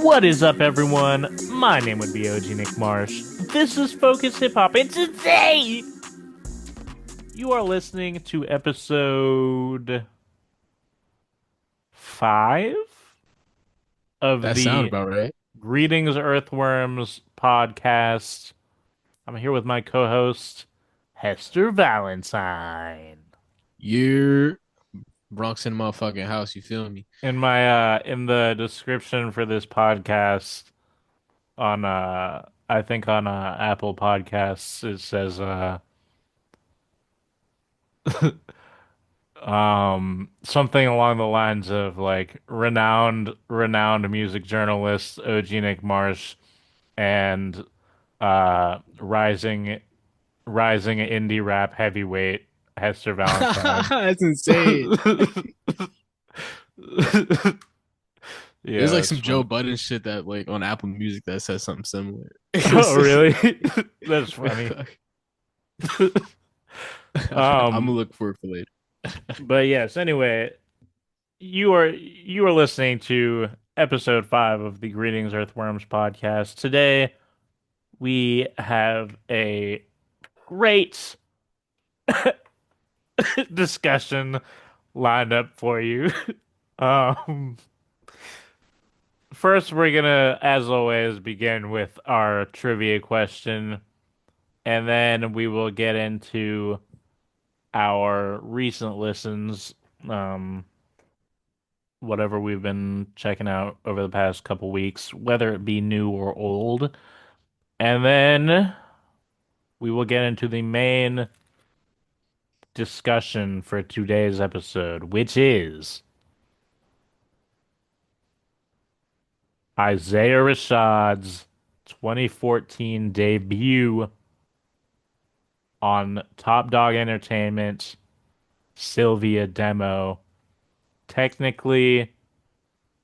What is up, everyone? My name would be OG Nick Marsh. This is Focus Hip Hop, and today you are listening to episode 5 of That sound the about right. Greetings Earthworms podcast. I'm here with my co-host, Hester Valentine. You're Bronx in the motherfucking house. You feel me? In the description for this podcast on I think on Apple Podcasts it says something along the lines of like renowned music journalist OG Nick Marsh and rising indie rap heavyweight Hester Valentine. That's insane. Yeah, There's like that's some Joe funny. Budden shit that like on Apple Music that says something similar. Oh, really? That's funny. I'm gonna Um, look for it for later. but yes, anyway, you are listening to episode 5 of the Greetings Earthworms podcast. Today we have a great discussion lined up for you. Um, First, we're gonna, as always, begin with our trivia question, and then we will get into our recent listens, um, whatever we've been checking out over the past couple weeks, whether it be new or old. And then we will get into the main discussion for today's episode, which is Isaiah Rashad's 2014 debut on Top Dog Entertainment, Cilvia Demo, technically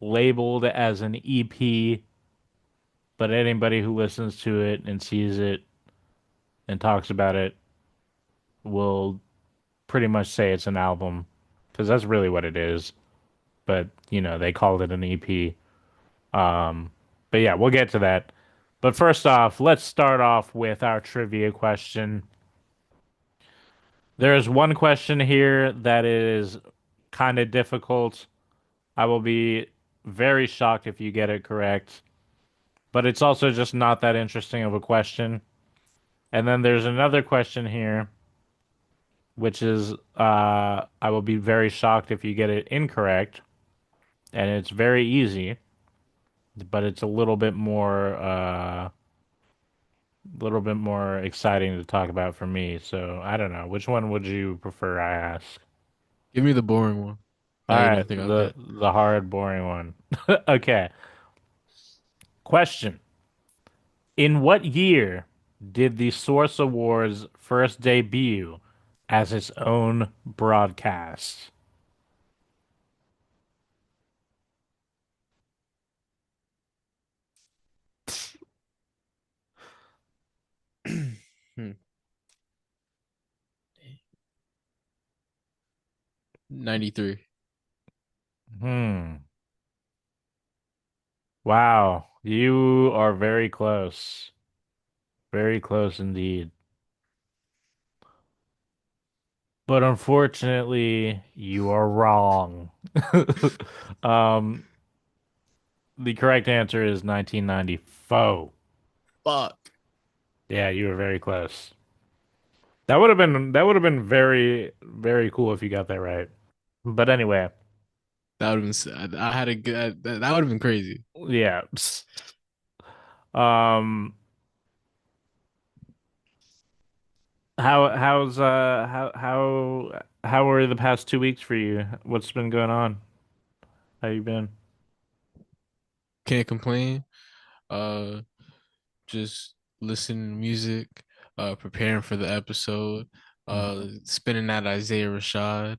labeled as an EP, but anybody who listens to it and sees it and talks about it will pretty much say it's an album because that's really what it is. But, they called it an EP. But yeah, we'll get to that. But first off, let's start off with our trivia question. There is one question here that is kind of difficult. I will be very shocked if you get it correct, but it's also just not that interesting of a question. And then there's another question here, which is I will be very shocked if you get it incorrect, and it's very easy, but it's a little bit more exciting to talk about for me. So I don't know. Which one would you prefer I ask? Give me the boring one. All I already right, think I'll the get. the hard, boring one. Okay. Question. In what year did the Source Awards first debut as its own broadcast? Hmm. 93. Hmm. Wow, you are very close. Very close indeed. But unfortunately, you are wrong. Um, the correct answer is 1994. Fuck. Yeah, you were very close. That would have been very, very cool if you got that right. But anyway, That would have been sad. I had a good. That would have been crazy. yeah. Um, how were the past 2 weeks for you? What's been going on? How you been? Can't complain. Uh, just listening to music. Preparing for the episode. Spinning that Isaiah Rashad.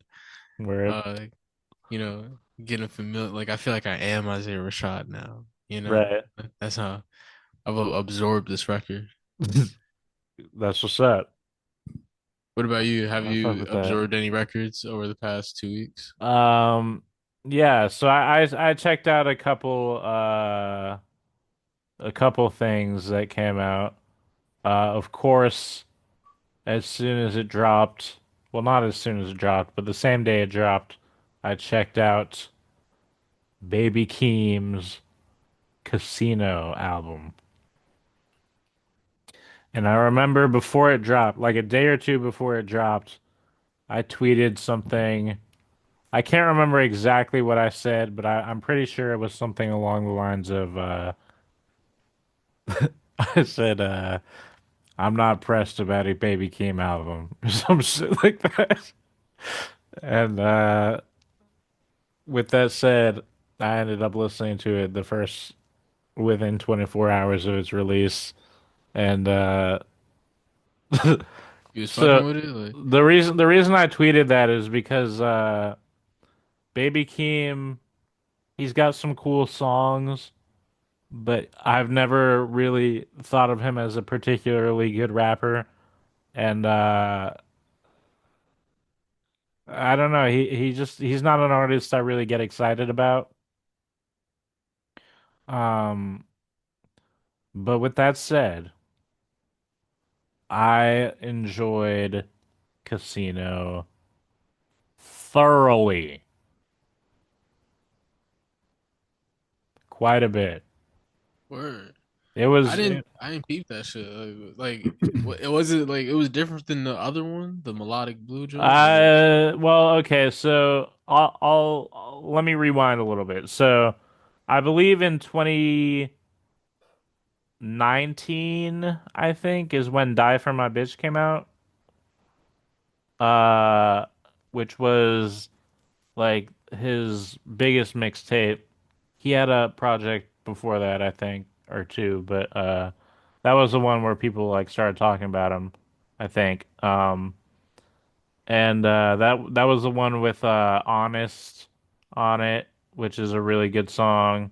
Word. Uh, getting familiar. Like I feel like I am Isaiah Rashad now. Right. That's how I've absorbed this record. That's what's up. What about you? Have I fuck you with that. absorbed any records over the past 2 weeks? Yeah, so I checked out a couple a couple things that came out. Of course, as soon as it dropped, well, not as soon as it dropped, but the same day it dropped, I checked out Baby Keem's Casino album. And I remember before it dropped, like a day or two before it dropped, I tweeted something. I can't remember exactly what I said, but I'm pretty sure it was something along the lines of I said, I'm not pressed about a Baby Keem album, or some shit like that. And with that said, I ended up listening to it the first within 24 hours of its release. And You was fucking so with it, like the reason I tweeted that is because Baby Keem, he's got some cool songs, but I've never really thought of him as a particularly good rapper. And I don't know, he's not an artist I really get excited about. Um, but with that said, I enjoyed Casino thoroughly, quite a bit. word. It I was didn't it, I didn't peep that shit. It was it like it was different than the other one, the melodic blue joint, or well, okay, so let me rewind a little bit. So I believe in 2019, I think, is when Die For My Bitch came out. Uh, which was like his biggest mixtape. He had a project before that, I think, or two, but that was the one where people like started talking about him, I think. And that was the one with Honest on it, which is a really good song.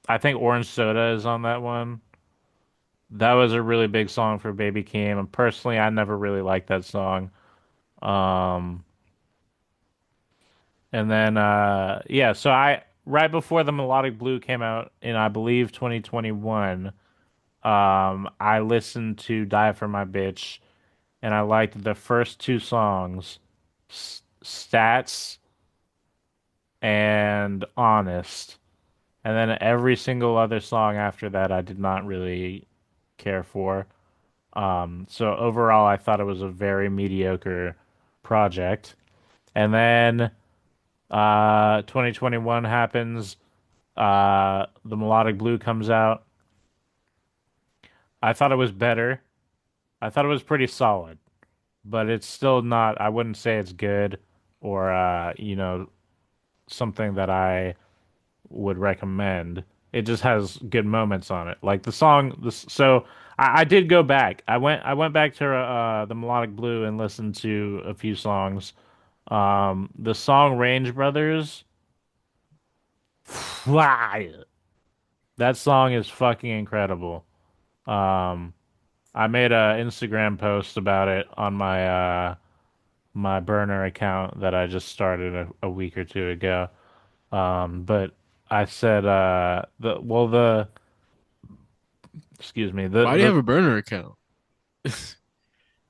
I think Orange Soda is on that one. That was a really big song for Baby Keem, and personally, I never really liked that song. Um, and then yeah, so I right before the Melodic Blue came out in I believe 2021, I listened to Die For My Bitch, and I liked the first two songs, Stats and Honest. And then every single other song after that, I did not really care for. So overall, I thought it was a very mediocre project. And then 2021 happens. The Melodic Blue comes out. I thought it was better. I thought it was pretty solid, but it's still not, I wouldn't say it's good or, something that I would recommend. It just has good moments on it. Like the song, so I did go back. I went back to the Melodic Blue and listened to a few songs. The song Range Brothers, fly. That song is fucking incredible. Um, I made a Instagram post about it on my burner account that I just started a week or two ago. But I said the excuse me why do you have a burner account?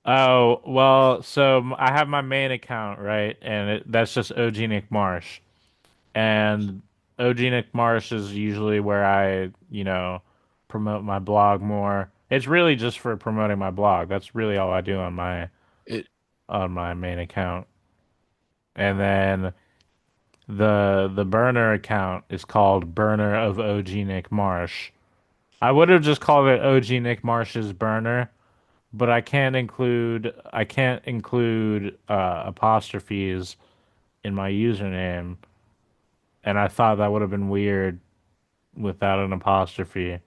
oh well, so I have my main account, right, and that's just OG Nick Marsh, and OG Nick Marsh is usually where I promote my blog more. It's really just for promoting my blog. That's really all I do It on my main account. And then the burner account is called Burner of OG Nick Marsh. I would have just called it OG Nick Marsh's burner, but I can't include apostrophes in my username, and I thought that would have been weird without an apostrophe.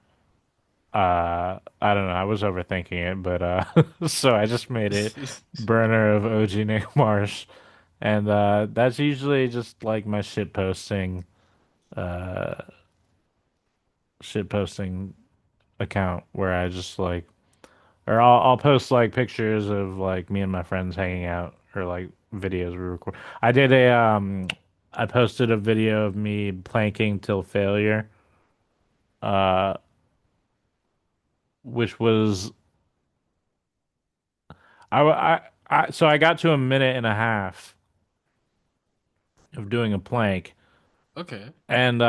I don't know. I was overthinking it, but so I just made it burner of OG Nick Marsh, and that's usually just like my uh, shit posting account where I just like, or I'll post like pictures of like me and my friends hanging out or like videos we record. I posted a video of me planking till failure. Uh, which was so I got to a minute and a half of doing a plank, Okay. and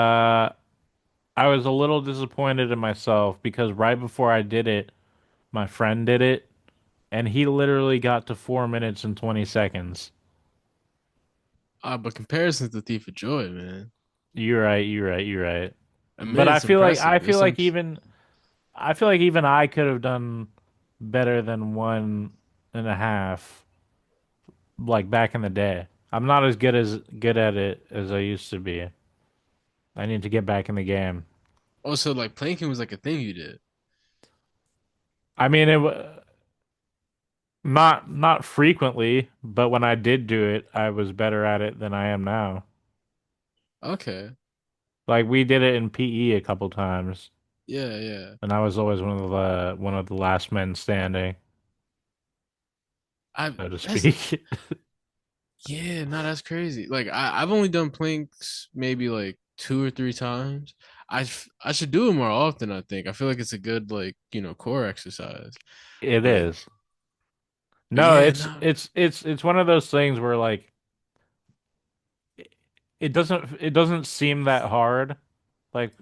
I was a little disappointed in myself because right before I did it, my friend did it, and he literally got to 4 minutes and 20 seconds. But comparison's the thief of joy, man. You're right, you're right, you're right. A But minute's impressive. I There's feel some. like even I could have done better than 1.5, like back in the day. I'm not as good at it as I used to be. I need to get back in the game. Also, like planking was like a thing you did. I mean, not frequently, but when I did do it, I was better at it than I am now. Okay. Like we did it in PE a couple times, Yeah, yeah. and I was always one of the last men standing, I so to that's speak. yeah, no, that's crazy. Like I've only done planks maybe like 2 or 3 times. I should do it more often, I think. I feel like it's a good like, core exercise. It But is. but No, yeah, no. it's one of those things where like it doesn't seem that hard. Like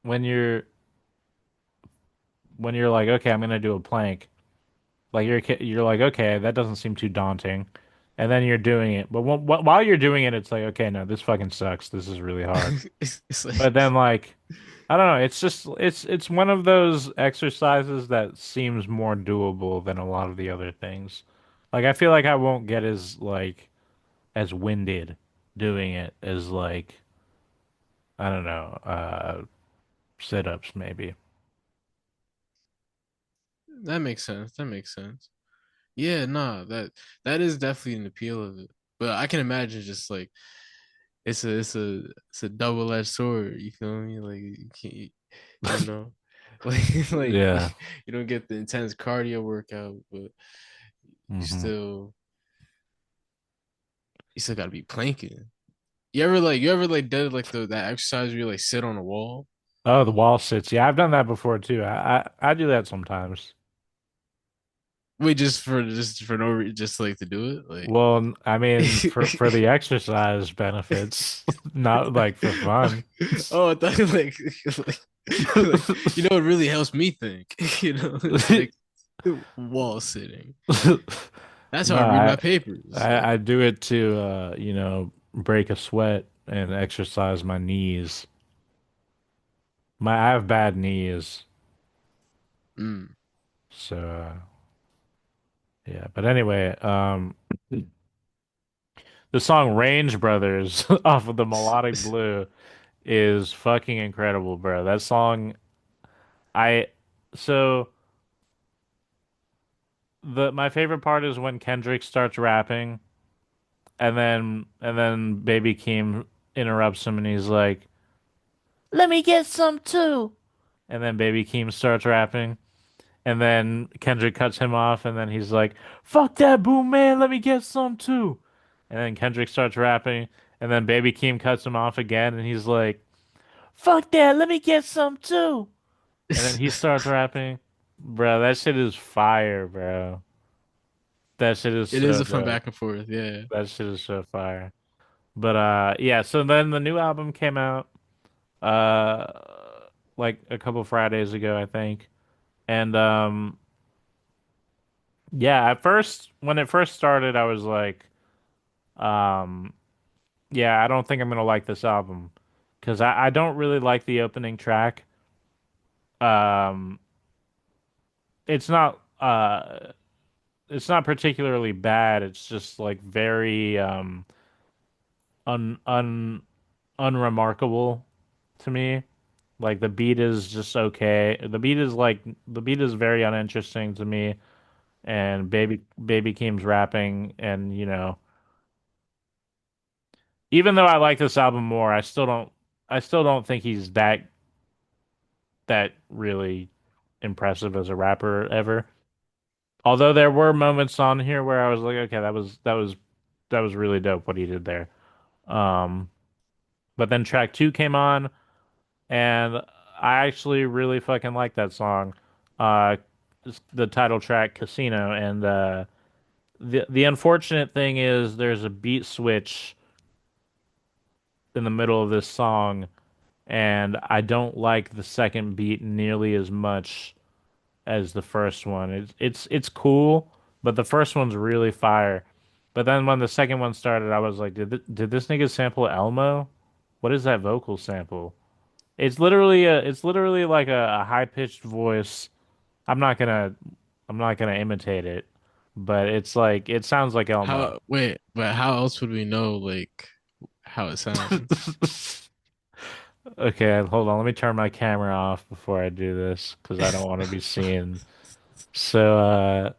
when you're like, okay, I'm gonna do a plank. Like you're like, okay, that doesn't seem too daunting, and then you're doing it. But while you're doing it, it's like, okay, no, this fucking sucks. This is really hard. It's like But then like, I don't know. It's just it's one of those exercises that seems more doable than a lot of the other things. Like I feel like I won't get as winded doing it as like I don't know, sit-ups maybe. that makes sense. That makes sense. Yeah, nah, that is definitely an appeal of it. But I can imagine just like it's a double-edged sword, you feel me? Like you can't, you know, like Yeah. you don't get the intense cardio workout, but you Hmm. still you still gotta be planking. You ever like did like that exercise where you like sit on a wall? Oh, the wall sits. Yeah, I've done that before too. I do that sometimes. Wait, just for no reason, just like to do it? Like Well, I mean, for the exercise benefits, not like for fun. oh, I thought like it really helps me think. It's like wall sitting. That's how No, I read my papers. I do it to break a sweat and exercise my knees. I have bad knees, Mm. so yeah. But anyway, the song Range Brothers off of the Melodic Blue is fucking incredible, bro. That song, I so the my favorite part is when Kendrick starts rapping and then Baby Keem interrupts him and he's like, "Let me get some too." And then Baby Keem starts rapping and then Kendrick cuts him off and then he's like, "Fuck that boom man, let me get some too." And then Kendrick starts rapping and then Baby Keem cuts him off again and he's like, "Fuck that, let me get some too." And then he starts rapping. Bro, that shit is fire, bro. That shit is It is so a fun dope. back and forth. Yeah. That shit is so fire. But yeah, so then the new album came out uh like a couple Fridays ago, I think. And yeah, at first when it first started, I was like, um yeah, I don't think I'm gonna like this album. 'Cause I don't really like the opening track. Um it's not it's not particularly bad. It's just like very un un unremarkable to me. Like the beat is just okay. The beat is very uninteresting to me. And Baby Keem's rapping, and even though I like this album more, I still don't think he's that really impressive as a rapper ever. Although there were moments on here where I was like, okay, that was really dope what he did there. Um, but then track two came on, and I actually really fucking like that song. uh, the title track Casino, and the unfortunate thing is there's a beat switch in the middle of this song, and I don't like the second beat nearly as much as the first one. It's cool, but the first one's really fire. But then when the second one started, I was like, did this nigga sample Elmo? What is that vocal sample? It's literally like a high pitched voice. I'm not gonna I'm not gonna imitate it, but it's like it sounds like Elmo. How wait, but how else would we know like how it sounds? Okay, hold on. Let me turn my camera off before I do this because I don't want to be seen. So,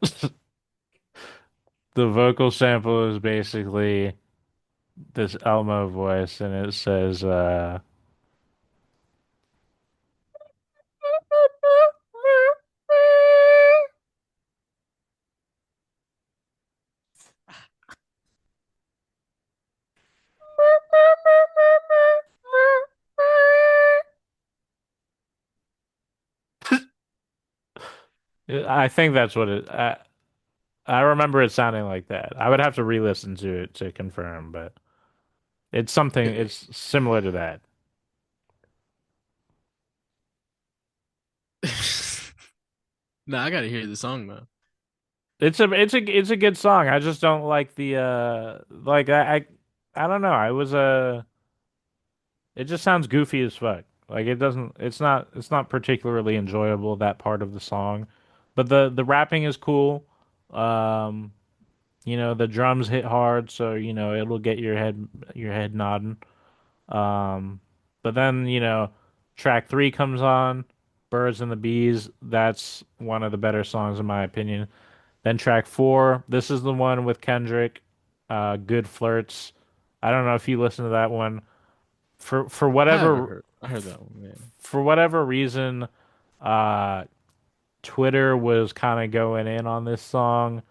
the vocal sample is basically this Elmo voice, and it says, I think that's what I remember it sounding like that. I would have to re-listen to it to confirm, but it's similar to that. No, I gotta hear the song though. It's a good song. I just don't like the like I don't know. I was it just sounds goofy as fuck. Like it doesn't it's not particularly enjoyable that part of the song. But the rapping is cool. Um you know, the drums hit hard, so you know, it'll get your head nodding. Um but then, you know, track 3 comes on, Birds and the Bees. That's one of the better songs in my opinion. Then track 4, this is the one with Kendrick, Good Flirts. I don't know if you listen to that one. I heard that one, yeah. For whatever reason, uh Twitter was kind of going in on this song.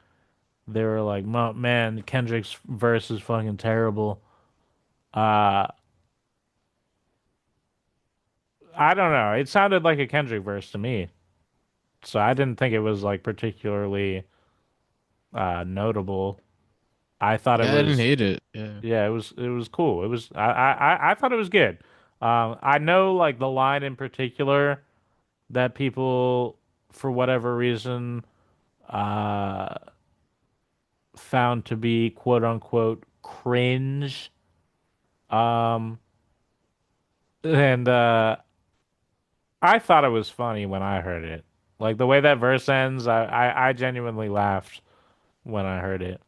They were like, Man, Kendrick's verse is fucking terrible." Uh I don't know. It sounded like a Kendrick verse to me. So I didn't think it was like particularly notable. I thought it Yeah, I didn't was hate it. Yeah. Yeah, it was cool. It was I thought it was good. I know like the line in particular that people for whatever reason uh found to be quote unquote cringe. Um and I thought it was funny when I heard it. Like the way that verse ends, I genuinely laughed when I heard it.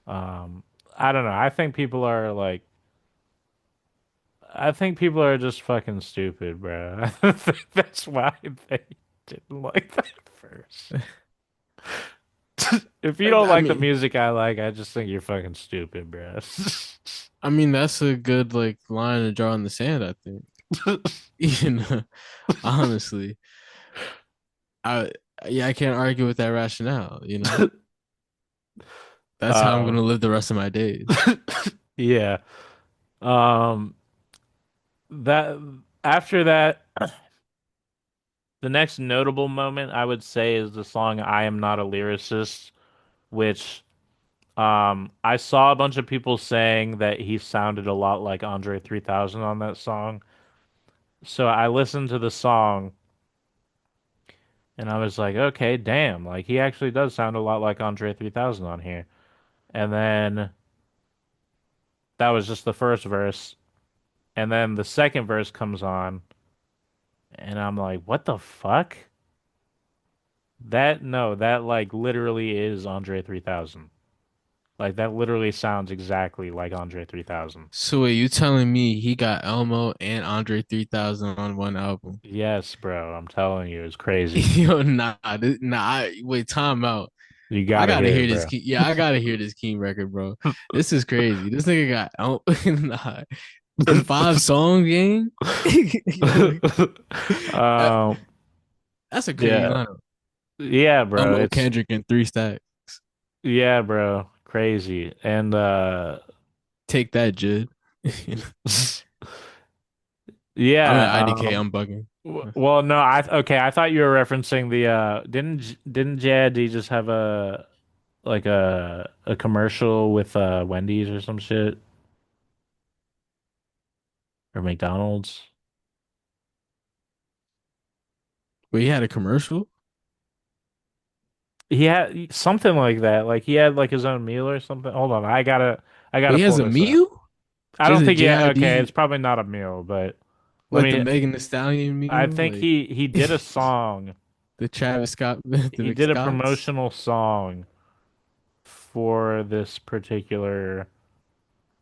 Um I don't know. I think people are just fucking stupid, bro. I think that's why they didn't like that verse. If you don't I like the mean, music I like, I just think you're fucking stupid, bro. that's a good like line to draw in the sand, I think. You know, honestly. I yeah, I can't argue with that rationale, you know. That's how I'm Um, gonna live the rest of my days. yeah. Um, that after that, the next notable moment I would say is the song "I Am Not a Lyricist," which I saw a bunch of people saying that he sounded a lot like Andre 3000 on that song. So I listened to the song and I was like, okay, damn, like he actually does sound a lot like Andre 3000 on here. And then that was just the first verse. And then the second verse comes on and I'm like, what the fuck? That no, that like literally is Andre 3000. Like that literally sounds exactly like Andre 3000. So wait, you telling me he got Elmo and Andre 3000 on one album? Yes, bro, I'm telling you, it's crazy. Yo, wait, time out. You I gotta gotta hear it, hear this bro. Key. Yeah, I gotta hear this Keem record, bro. This is crazy. This nigga got Elmo nah, in 5 songs, gang. That- Um, that's a crazy yeah, lineup. yeah, bro. Elmo, Kendrick, and 3 Stacks. Yeah, bro, crazy. And Take that, Jid. I'm Yeah. at IDK. I'm bugging. Well, no, okay. I thought you were referencing the didn't JID just have a like a commercial with Wendy's or some shit or McDonald's? Wait, he had a commercial? He had something like that. Like he had like his own meal or something. Hold on, I Wait, gotta he has pull a this up. meal? I Just don't a think yeah, okay, JID, it's probably not a meal, but let like the me Megan Thee Stallion I meal, think like he did a song. the Travis Scott, the He did a McScotts, promotional song for this particular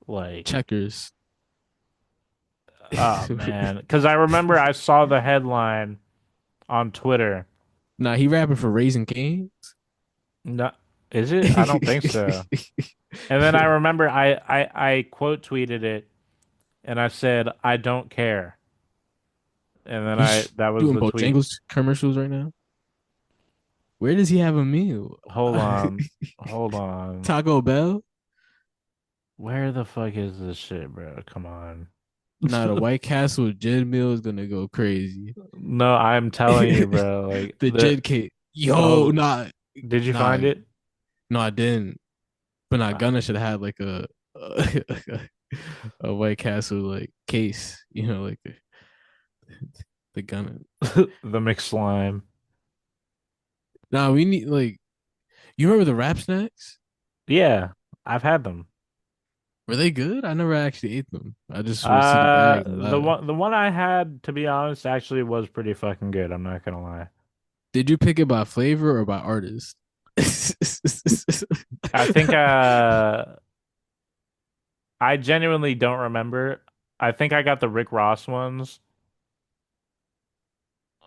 like checkers. oh man, because I remember I saw the headline on Twitter. Nah, he rapping for Raising Cane's. No, is it? I don't think so. And then I remember I quote tweeted it and I said I don't care. And then I He's that was doing the tweet. Bojangles commercials right now. Where does he have a meal? Hold on. Hold on. Taco Bell? Where the fuck is this shit, bro? Come on. Nah, the White Castle Jed meal is gonna go crazy. No, I'm telling you, bro. Like The Jed cake. Yo, hold, nah, did you nah, find it? no, I didn't. But nah, Uh, Gunna should have had like a White Castle like case, like the Gunna. the McSlime. Nah, we need like you remember the rap snacks? Yeah, I've had them. Were they good? I never actually ate them. I just would see the bags and laugh. The one I had, to be honest, actually was pretty fucking good. I'm not gonna lie. Did you pick it by flavor or by artist? I think I genuinely don't remember. I think I got the Rick Ross ones.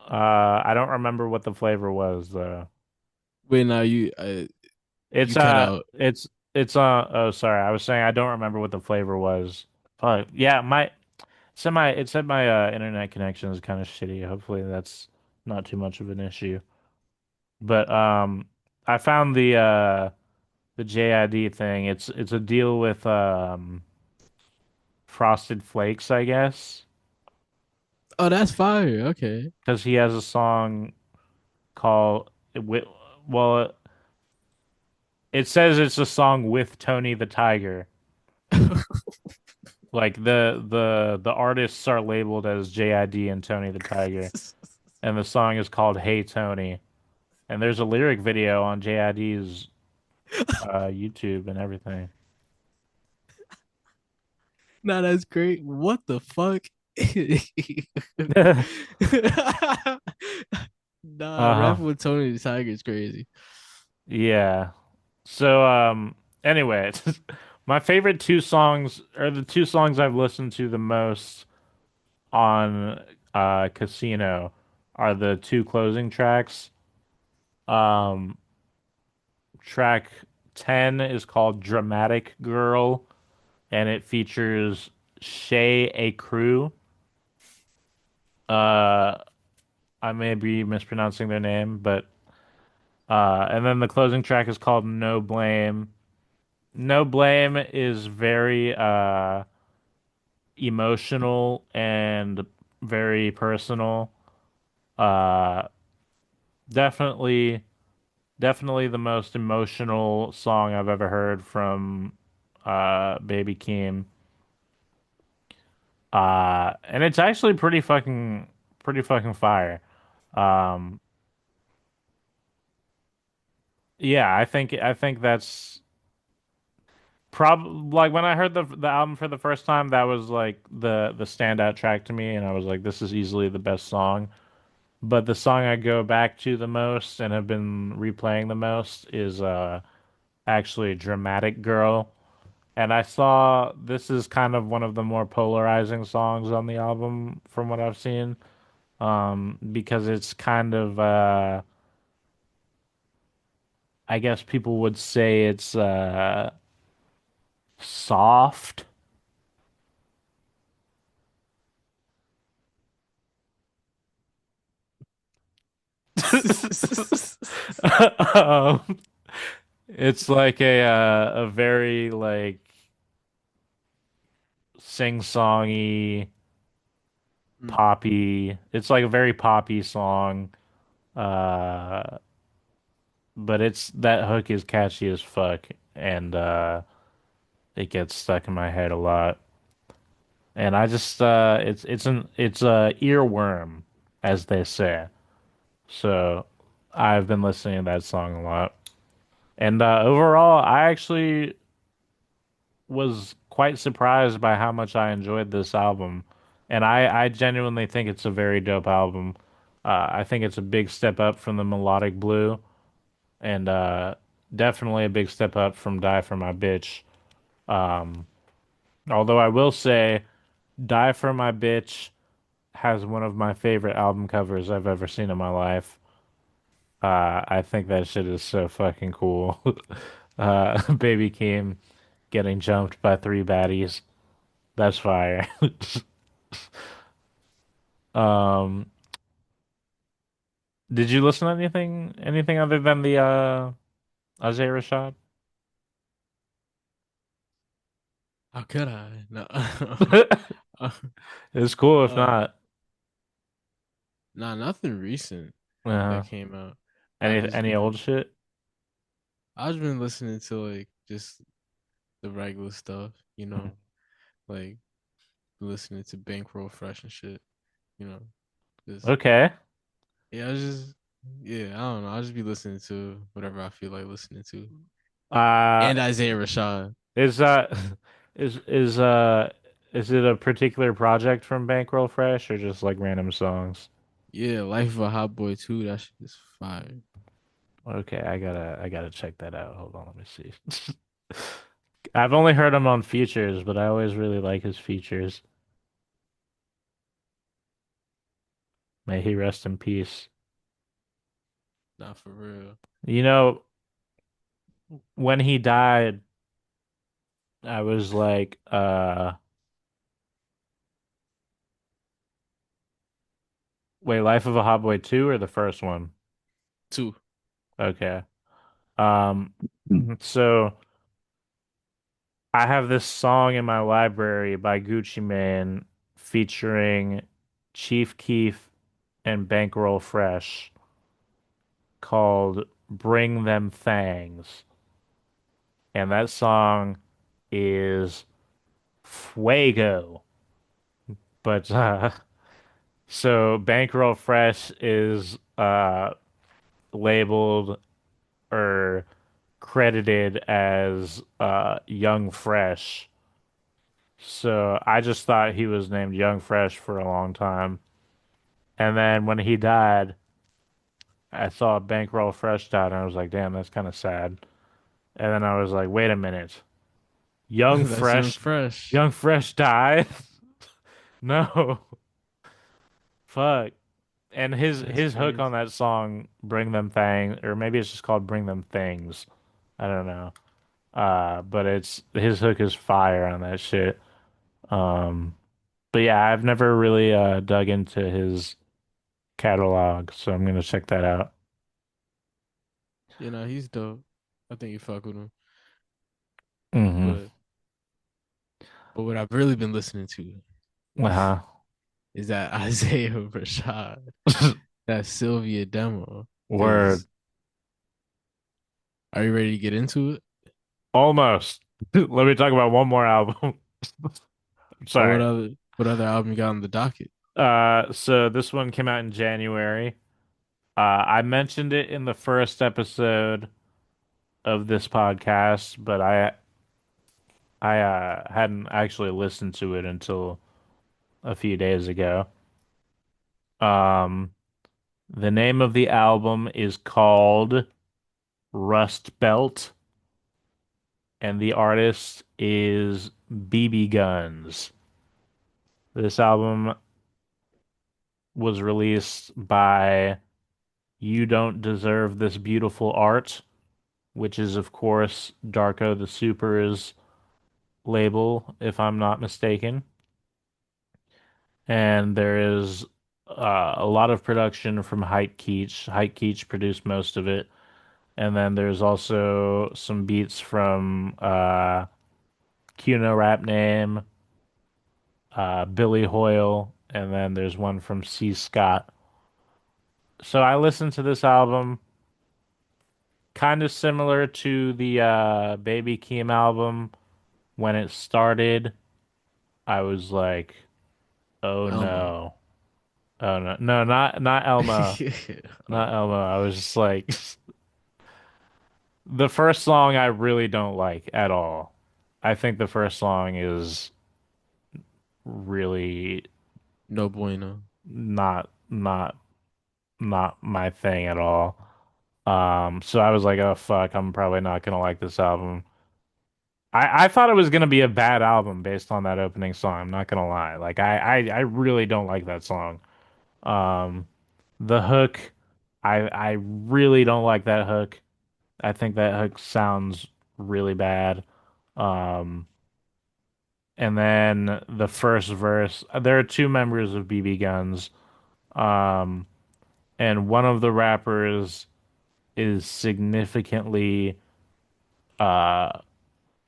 I don't remember what the flavor was though. Wait, now you It's cut out. oh sorry, I was saying I don't remember what the flavor was. Yeah, it said my internet connection is kind of shitty. Hopefully that's not too much of an issue. But I found the JID thing. It's a deal with Frosted Flakes, I guess, Oh, that's fire. Okay. because he has a song called wi- well, it says it's a song with Tony the Tiger. Like the artists are labeled as JID and Tony the Tiger, and the song is called Hey Tony. And there's a lyric video on JID's YouTube and everything. Nah, that's great. What the fuck? Nah, Uh-huh. rapping with Tony the Tiger is crazy. Yeah. So anyway, my favorite two songs are the two songs I've listened to the most on Casino are the two closing tracks. Um track 10 is called Dramatic Girl and it features Shay A. Crew. Uh I may be mispronouncing their name, but and then the closing track is called No Blame. No Blame is very emotional and very personal. Uh definitely definitely the most emotional song I've ever heard from Baby Keem. And it's actually pretty fucking fire. Um yeah, I think that's like when I heard the album for the first time, that was like the standout track to me, and I was like, this is easily the best song. But the song I go back to the most and have been replaying the most is actually Dramatic Girl. And I saw this is kind of one of the more polarizing songs on the album from what I've seen. Because it's kind of I guess people would say it's soft. um, it's like a very like sing-songy Mm. poppy. It's like a very poppy song. Uh, but it's that hook is catchy as fuck, and it gets stuck in my head a lot. And I just it's a earworm, as they say. So I've been listening to that song a lot. And overall, I actually was quite surprised by how much I enjoyed this album. And I genuinely think it's a very dope album. I think it's a big step up from the Melodic Blue, and definitely a big step up from Die For My Bitch. Um, Although I will say, Die For My Bitch has one of my favorite album covers I've ever seen in my life. I think that shit is so fucking cool. Baby Keem getting jumped by three baddies. That's fire. Um, did you listen to anything other than the Isaiah Rashad? How could I? No. uh, It's cool if uh, not. nah, nothing recent Uh, that came out. I've just any old been shit? I've been listening to like just the regular stuff, like listening to Bankroll Fresh and shit, you know. Just Okay. yeah, I just yeah, I don't know. I'll just be listening to whatever I feel like listening to. Uh, And Isaiah Rashad. is that is is uh is it a particular project from Bankroll Fresh or just like random songs? Yeah, Life of a Hot Boy too. That shit is fire. Okay, I gotta check that out. Hold on, let me see. I've only heard him on features, but I always really like his features. May he rest in peace. Not for real. You know, when he died, I was like, wait, Life of a Hot Boy 2 or the first one? Two. Okay. Um, so I have this song in my library by Gucci Mane featuring Chief Keef and Bankroll Fresh called Bring Them Things. And that song is fuego. But so Bankroll Fresh is labeled or credited as Young Fresh. So I just thought he was named Young Fresh for a long time. And then when he died, I saw Bankroll Fresh died, and I was like, damn, that's kind of sad. And then I was like, wait a minute. Young That's Young Fresh, Fresh. Young Fresh died? No. Fuck. And That's his hook on crazy. that song, Bring Them Things, or maybe it's just called Bring Them Things. I don't know. But it's his hook is fire on that shit. Um, but yeah, I've never really dug into his catalog, so I'm gonna check that out. He's dope. I think you fuck with him. Hmm. But what I've really been listening to Uh-huh. is that Isaiah Rashad, that Cilvia Demo. Word. Cause are you ready to get into it? Almost. Let me talk about one more album. Or Sorry. what other album you got on the docket? So this one came out in January. I mentioned it in the first episode of this podcast, but I hadn't actually listened to it until a few days ago. Um, the name of the album is called Rust Belt, and the artist is BBGuns. This album was released by You Don't Deserve This Beautiful Art, which is, of course, Darko the Super's label, if I'm not mistaken. And there is a lot of production from Hype Keach. Hype Keach produced most of it. And then there's also some beats from Cuno Rap Name, Billy Hoyle, and then there's one from C. Scott. So I listened to this album, kind of similar to the Baby Keem album. When it started, I was like, "Oh Elmo. no, oh no, no, not Elmo, not Oh, Elmo." I was just like, the first song I really don't like at all. I think the first song is really no bueno. not my thing at all. So I was like, oh fuck, I'm probably not gonna like this album. I thought it was gonna be a bad album based on that opening song. I'm not gonna lie. Like I really don't like that song. Um, the hook, I really don't like that hook. I think that hook sounds really bad. Um, and then the first verse, there are two members of BB Guns. Um, and one of the rappers is significantly uh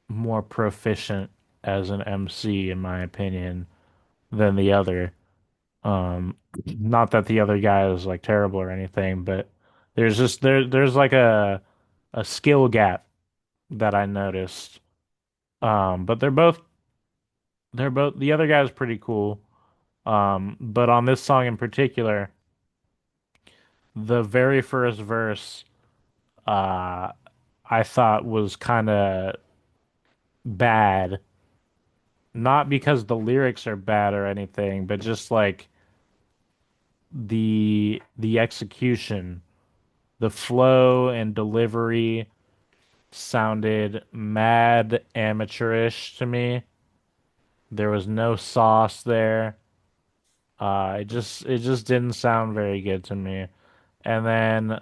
more proficient as an MC in my opinion than the other. Not that the other guy is like terrible or anything, but there's like a skill gap that I noticed. But they're both the other guy's pretty cool. But on this song in particular, the very first verse uh I thought was kind of bad, not because the lyrics are bad or anything, but just like the execution, the flow and delivery sounded mad amateurish to me. There was no sauce there. It just didn't sound very good to me. And then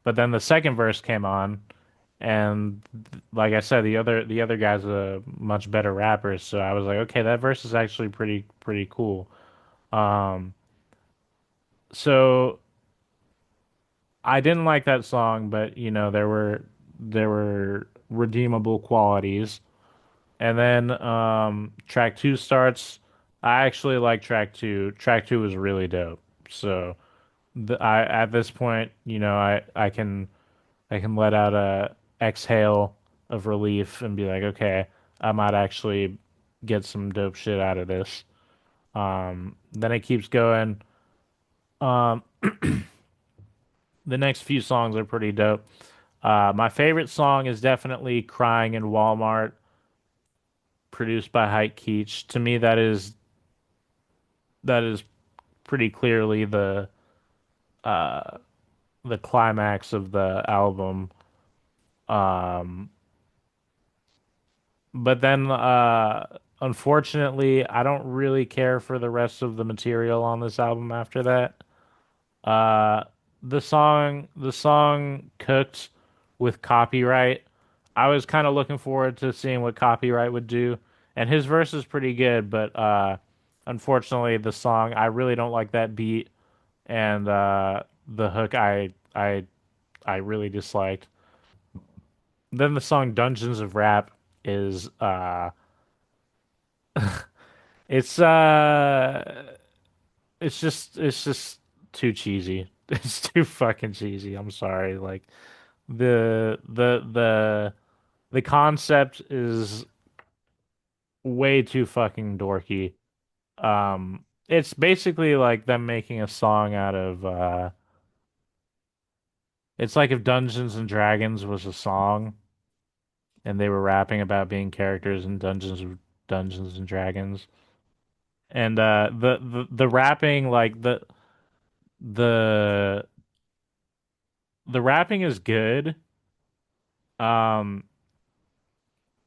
but then the second verse came on, and like I said, the other guy's a much better rapper, so I was like, okay, that verse is actually pretty cool. Um, so I didn't like that song, but there were redeemable qualities. And then track two starts. I actually like track two. Track two was really dope. So I at this point, I can let out a exhale of relief and be like, okay, I might actually get some dope shit out of this. Then it keeps going. Um, the next few songs are pretty dope. My favorite song is definitely "Crying in Walmart," produced by Hype Keach. To me, that is pretty clearly uh the climax of the album. Um, but then unfortunately, I don't really care for the rest of the material on this album after that. Uh, the song Cooked with Copyright. I was kind of looking forward to seeing what Copyright would do, and his verse is pretty good, but unfortunately, the song I really don't like that beat, and the hook I really disliked. Then the song Dungeons of Rap is it's it's just too cheesy. It's too fucking cheesy. I'm sorry. Like the concept is way too fucking dorky. It's basically like them making a song out of it's like if Dungeons and Dragons was a song and they were rapping about being characters in Dungeons and Dragons. And the rapping like the the rapping is good. Um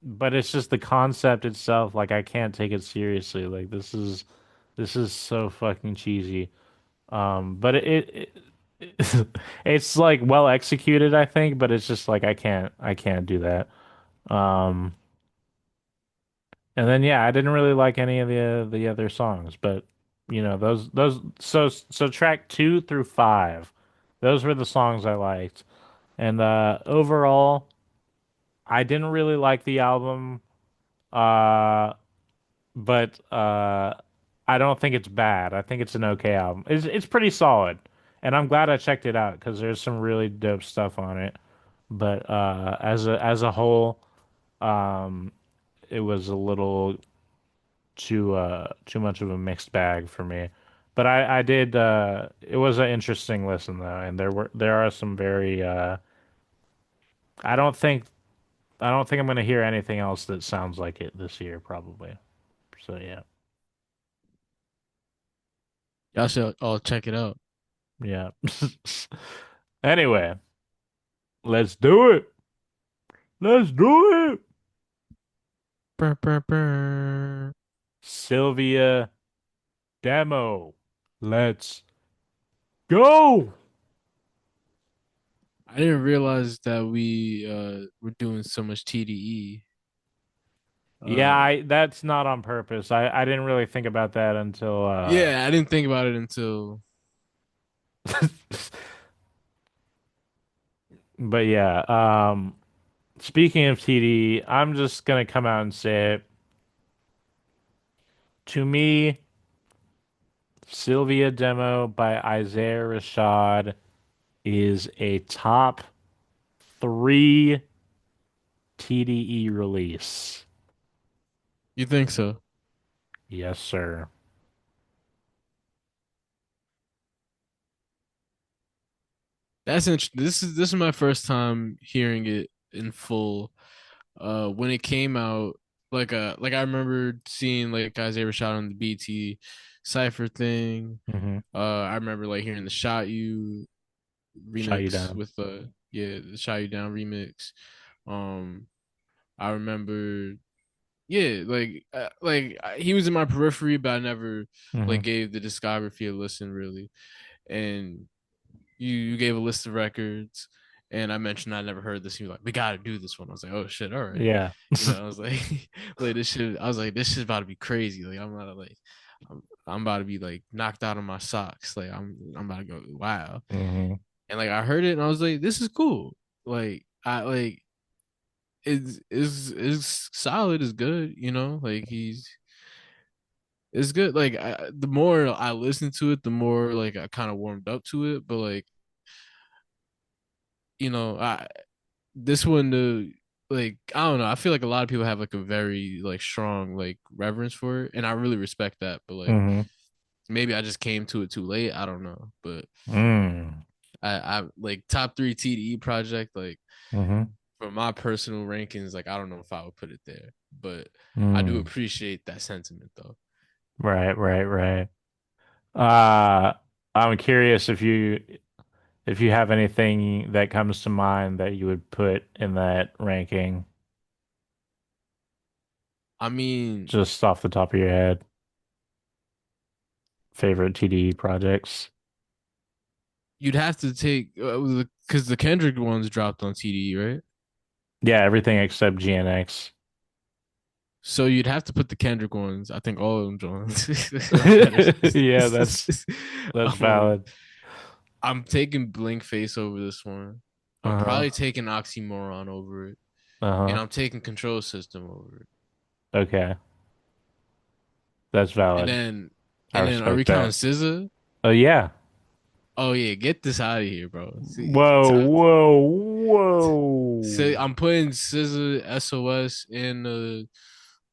but it's just the concept itself, like I can't take it seriously. Like this is so fucking cheesy. But it's like well executed, I think, but it's just like I can't do that. Um, and then yeah, I didn't really like any of the other songs, but those so track two through five, those were the songs I liked. And overall, I didn't really like the album. Uh, but I don't think it's bad. I think it's an okay album. It's pretty solid, and I'm glad I checked it out because there's some really dope stuff on it. But as a whole, um, it was a little too much of a mixed bag for me. But I did it was an interesting listen though, and there are some very I don't think I don't think I'm gonna hear anything else that sounds like it this year probably. So yeah. Y'all should all check it out. Yeah. Anyway, let's do it. Let's do it. Brr, brr, brr. Cilvia Demo. Let's go. I didn't realize that we were doing so much TDE. Yeah, Uh, that's not on purpose. I didn't really think about that until yeah, I didn't think about it until but yeah, speaking of TD, I'm just gonna come out and say it. To me, Cilvia Demo by Isaiah Rashad is a top three TDE release. you think so. Yes, sir. That's interesting. This is my first time hearing it in full. When it came out, like I remember seeing like Isaiah Rashad on the BT Cypher thing. Mm-hmm. I remember like hearing the Shot You Shut you remix down. with the Shot You Down remix. Um, I remember he was in my periphery, but I never Mm-hmm. like gave the discography a listen really. And you gave a list of records, and I mentioned I never heard this. You were like, we got to do this one. I was like, oh shit, all right. Yeah. I was like, like this shit. I was like, this shit's about to be crazy. Like I'm about to I'm about to be like knocked out of my socks. Like I'm about to go wow. Mm-hmm. And like I heard it, and I was like, this is cool. Like I like is solid, is good. Like it's good. Like the more I listened to it, the more like I kind of warmed up to it. But like I this one like I don't know. I feel like a lot of people have like a very like strong like reverence for it, and I really respect that. But like Mm-hmm. maybe I just came to it too late. I don't know. But Mm. I like top three TDE project like Mm-hmm. for my personal rankings. Like I don't know if I would put it there, but I do Mm. appreciate that sentiment though. Right, right, right. Uh, I'm curious if you have anything that comes to mind that you would put in that ranking, I mean, just off the top of your head. Favorite TDE projects. you'd have to take because the Kendrick ones dropped on TDE, right? Yeah, everything except GNX. So you'd have to put the Kendrick ones. I think all of them joints. That's better. Yeah, that's um, valid. I'm taking Blink Face over this one. I'm Uh-huh. probably taking Oxymoron over it, and Uh-huh. I'm taking Control System over it. Okay. That's And valid. then, I and then, are we respect counting that. SZA? Oh yeah. Oh yeah, get this out of here, bro. See, Whoa, top. whoa, Say, whoa. I'm putting SZA, SOS in the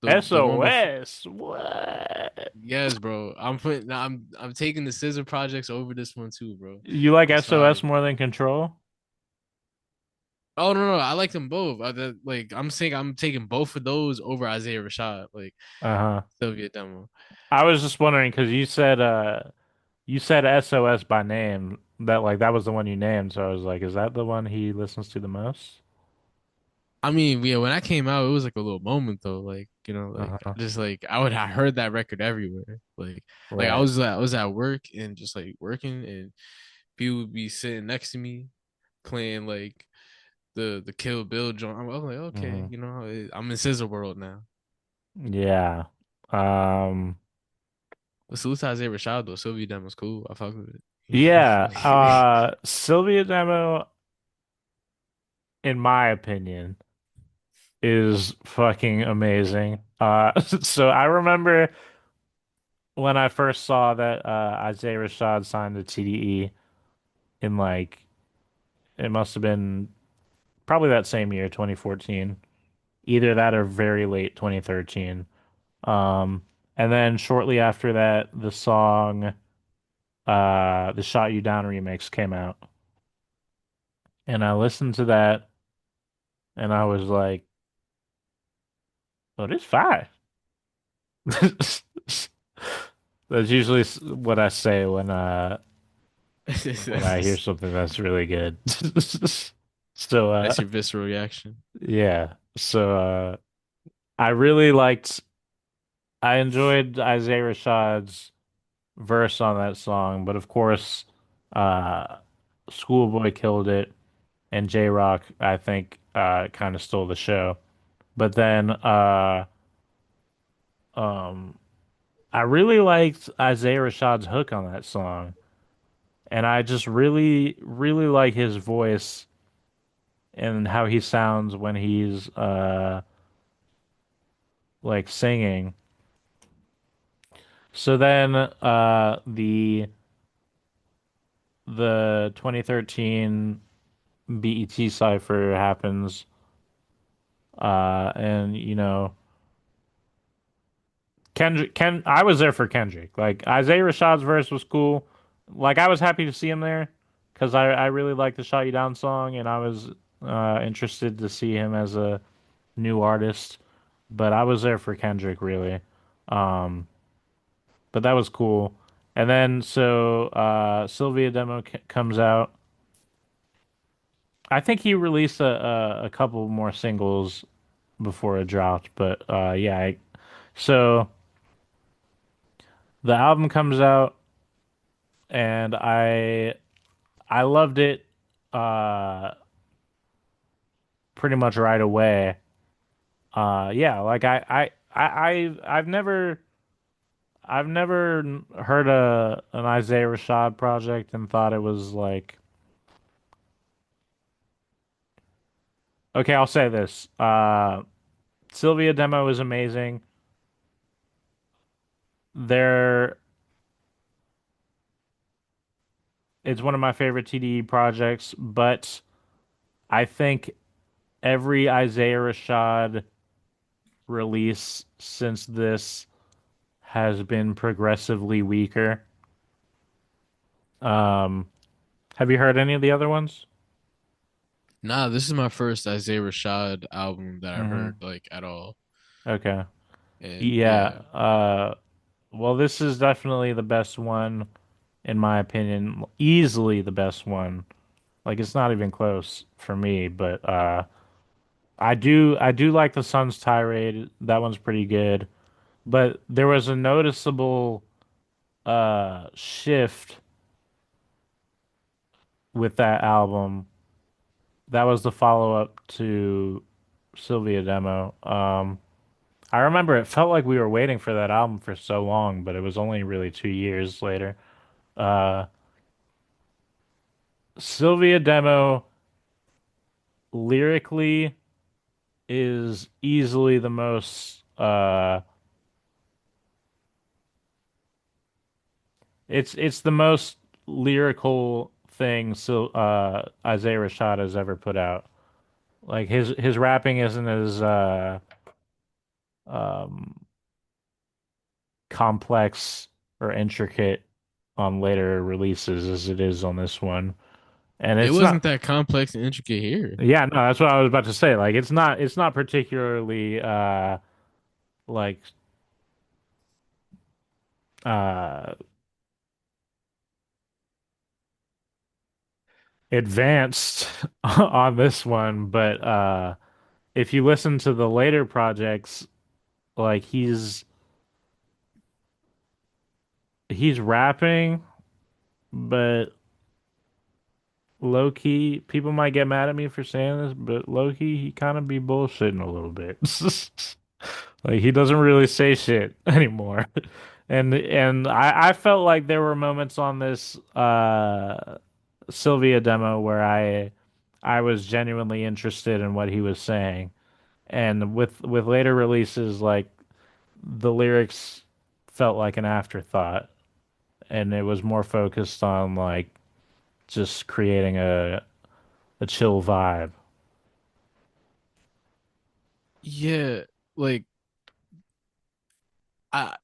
one before. SOS. What? Yes, bro. I'm taking the Scissor projects over this one too, bro. You like I'm SOS sorry. more than Control? Oh no, I like them both. Like I'm saying, I'm taking both of those over Isaiah Rashad, like Uh-huh. Cilvia Demo. I was just wondering because you said SOS by name that like that was the one you named, so I was like, is that the one he listens to the most? I mean, yeah, when I came out, it was like a little moment though. Like like Uh-huh. just like I heard that record everywhere. Like Right. I was at work and just like working, and people would be sitting next to me playing like the Kill Bill joint. I'm like, okay, Hmm. I'm in Scissor world now. Yeah. Um, But salute to Isaiah Rashad though. Sylvia Demo was cool. I fuck with it. yeah. Cilvia Demo, in my opinion, is fucking amazing. So I remember when I first saw that Isaiah Rashad signed to TDE in like it must have been probably that same year, 2014. Either that or very late 2013. Um, and then shortly after that, the song the Shot You Down remix came out. And I listened to that and I was like, oh, this fire. That's usually what I say when I hear That's something that's really good. So your visceral reaction. yeah. So I really liked I enjoyed Isaiah Rashad's verse on that song, but of course uh Schoolboy killed it and J-Rock I think kind of stole the show. But then um I really liked Isaiah Rashad's hook on that song. And I just really, really like his voice and how he sounds when he's like singing. So then the 2013 BET Cypher happens and you know Ken I was there for Kendrick. Like Isaiah Rashad's verse was cool. Like I was happy to see him there because I really liked the Shot You Down song and I was interested to see him as a new artist. But I was there for Kendrick really. Um, but that was cool. And then so Cilvia Demo comes out. I think he released a couple more singles before it dropped, but yeah. So the album comes out, and I loved it uh pretty much right away. Yeah, like I've never heard an Isaiah Rashad project and thought it was like okay, I'll say this. Cilvia Demo is amazing. There it's one of my favorite TDE projects, but I think every Isaiah Rashad release since this has been progressively weaker. Um, have you heard any of the other ones? Nah, this is my first Isaiah Rashad album that I Hmm. heard like at all. Okay. And Yeah. yeah. Well, this is definitely the best one, in my opinion. Easily the best one. Like it's not even close for me, but I do like the Sun's Tirade. That one's pretty good. But there was a noticeable shift with that album. That was the follow-up to Cilvia Demo. I remember it felt like we were waiting for that album for so long, but it was only really 2 years later. Uh, Cilvia Demo lyrically is easily the most it's the most lyrical thing Isaiah Rashad has ever put out. Like his rapping isn't as um complex or intricate on later releases as it is on this one. And It it's not wasn't that complex and intricate here. yeah, no, that's what I was about to say. Like it's not particularly like uh advanced on this one, but if you listen to the later projects, like he's rapping, but low key, people might get mad at me for saying this, but low key, he kind of be bullshitting a little bit. Like he doesn't really say shit anymore. And I felt like there were moments on this Sylvia demo where I was genuinely interested in what he was saying. And with later releases, like the lyrics felt like an afterthought, and it was more focused on like just creating a chill vibe. Yeah, like I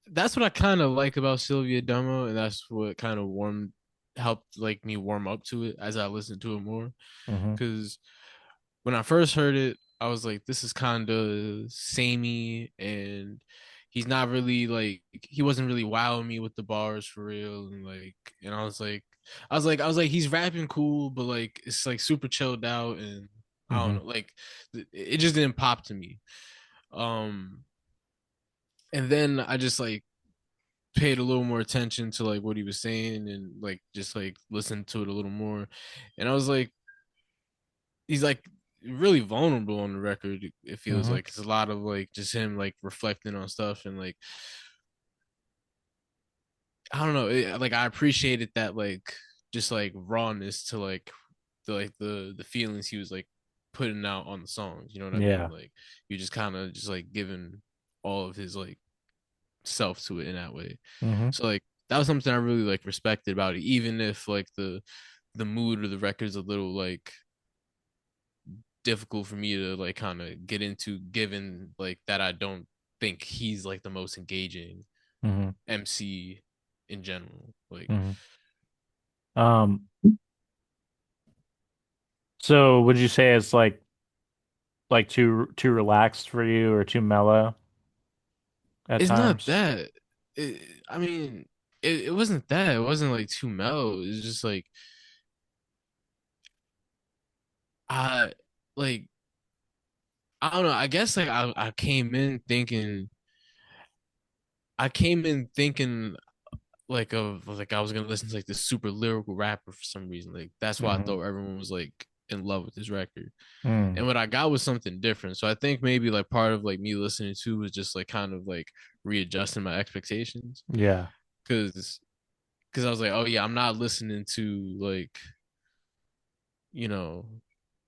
that's what I kind of like about Cilvia Demo, and that's what kind of warmed helped like me warm up to it as I listened to it more. Hmm. Because when I first heard it, I was like, this is kind of samey, and he's not really like he wasn't really wowing me with the bars for real, and like, and I was like, he's rapping cool, but like it's like super chilled out, and I don't Hmm. know, like it just didn't pop to me. Um, and then I just like paid a little more attention to like what he was saying and like just like listened to it a little more, and I was like, he's like really vulnerable on the record. It feels Hmm. like it's a lot of like just him like reflecting on stuff and like I don't know, like I appreciated that like just like rawness to like the feelings he was like putting out on the songs. You know what I mean? Yeah. Like you just kind of just like giving all of his like self to it in that way. Hmm. So like that was something I really like respected about it, even if like the mood of the record's a little like difficult for me to like kind of get into, given like that I don't think he's like the most engaging Hmm. MC in general. Like, Hmm. Um, so would you say it's like too relaxed for you or too mellow at it's not times? that. I mean, it wasn't that. It wasn't like too mellow. It's just like I like I don't know. I guess like I came in thinking like of like I was gonna listen to like this super lyrical rapper for some reason. Like that's why I Hmm. thought everyone was like in love with this record. Mm. And what I got was something different. So I think maybe like part of like me listening to was just like kind of like readjusting my expectations. Yeah. Cause I was like, oh yeah, I'm not listening to like, you know,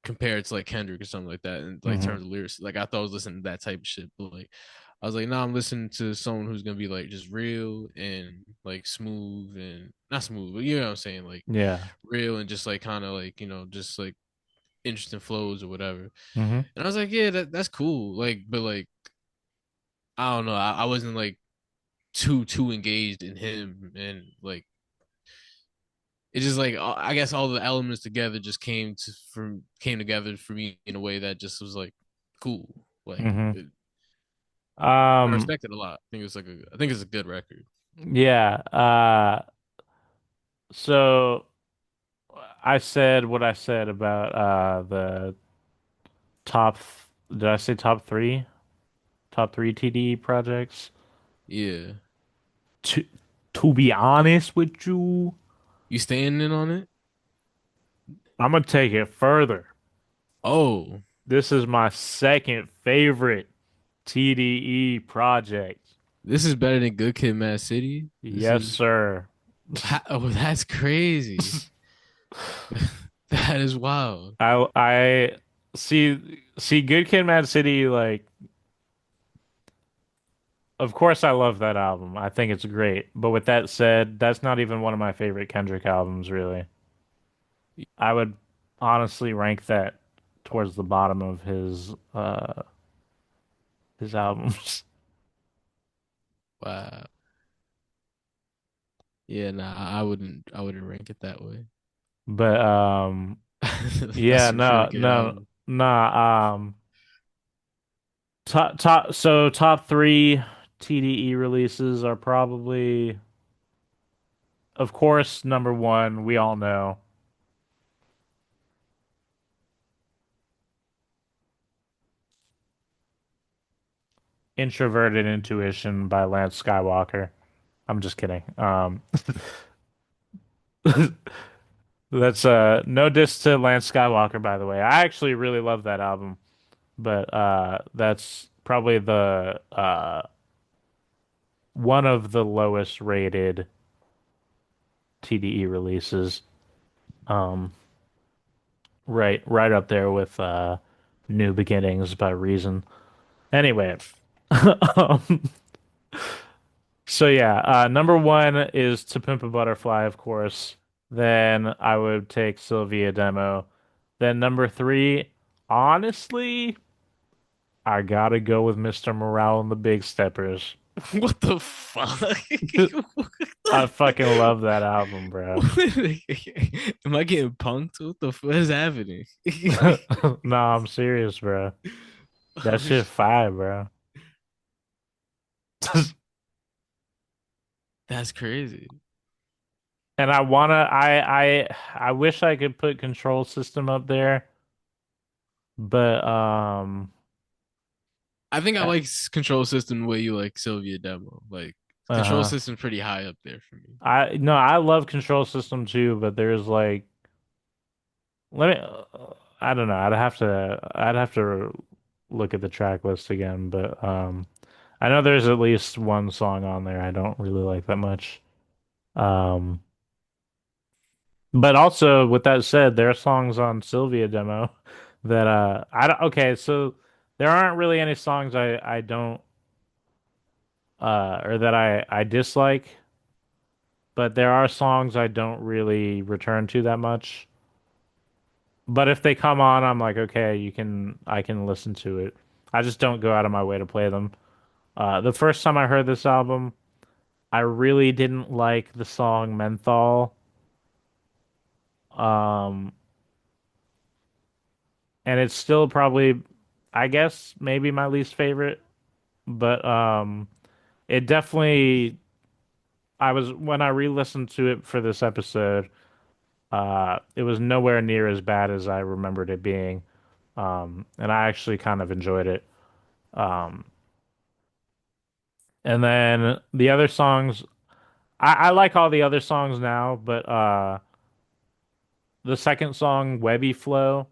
compared to like Kendrick or something like that, and like Hmm. terms of lyrics. Like I thought I was listening to that type of shit, but like I was like, nah, I'm listening to someone who's gonna be like just real and like smooth and not smooth, but you know what I'm saying, like Yeah. real and just like kind of like just like interesting flows or whatever. Hmm. And I was like, yeah, that's cool. Like, but like I don't know, I wasn't like too engaged in him, and like it just like I guess all the elements together just came together for me in a way that just was like cool. Like Hmm. I Um, respect it a lot. I think it's a good record. yeah. So I said what I said about the top, did I say top three? Top three TDE projects? Yeah, To to be honest with you, you staying in on it? I'm gonna take it further. Oh, This is my second favorite TDE project. this is better than Good Kid, Mad City. This Yes, is sir. oh, that's crazy. That is wild. I see Good Kid, Mad City. Like, of course, I love that album. I think it's great. But with that said, that's not even one of my favorite Kendrick albums, really. I would honestly rank that towards the bottom of his albums. Wow. Yeah, nah, I wouldn't rank it that way. But That's yeah, a really no, good no, album. nah. Top three TDE releases are probably, of course, number one. We all know, Introverted Intuition by Lance Skywalker. I'm just kidding. That's no diss to Lance Skywalker, by the way. I actually really love that album, but that's probably the one of the lowest rated TDE releases. Um, right up there with New Beginnings by Reason. Anyway, um, So yeah, number one is To Pimp a Butterfly, of course. Then I would take Cilvia Demo. Then number three, honestly, I gotta go with Mr. Morale and the Big Steppers. What the fuck? I fucking love that album, bro. Am I getting punked? What the fuck is happening? No, I'm serious, bro. That Oh, shit fire, bro. that's crazy. And I wish I could put Control System up there, but I think I uh, like control system the way you like Sylvia Demo. Like control uh-huh. system pretty high up there for me. I no, I love Control System too, but there's like let me I don't know. I'd have to look at the track list again, but I know there's at least one song on there I don't really like that much. Um but also with that said, there are songs on Sylvia Demo that I don't okay, so there aren't really any songs I don't or that I dislike, but there are songs I don't really return to that much. But if they come on, I'm like, okay, I can listen to it. I just don't go out of my way to play them. The first time I heard this album, I really didn't like the song Menthol. Um, and it's still probably, I guess, maybe my least favorite, but it definitely I was when I re-listened to it for this episode, it was nowhere near as bad as I remembered it being. And I actually kind of enjoyed it. Um, and then the other songs, I like all the other songs now, but the second song, Webby Flow,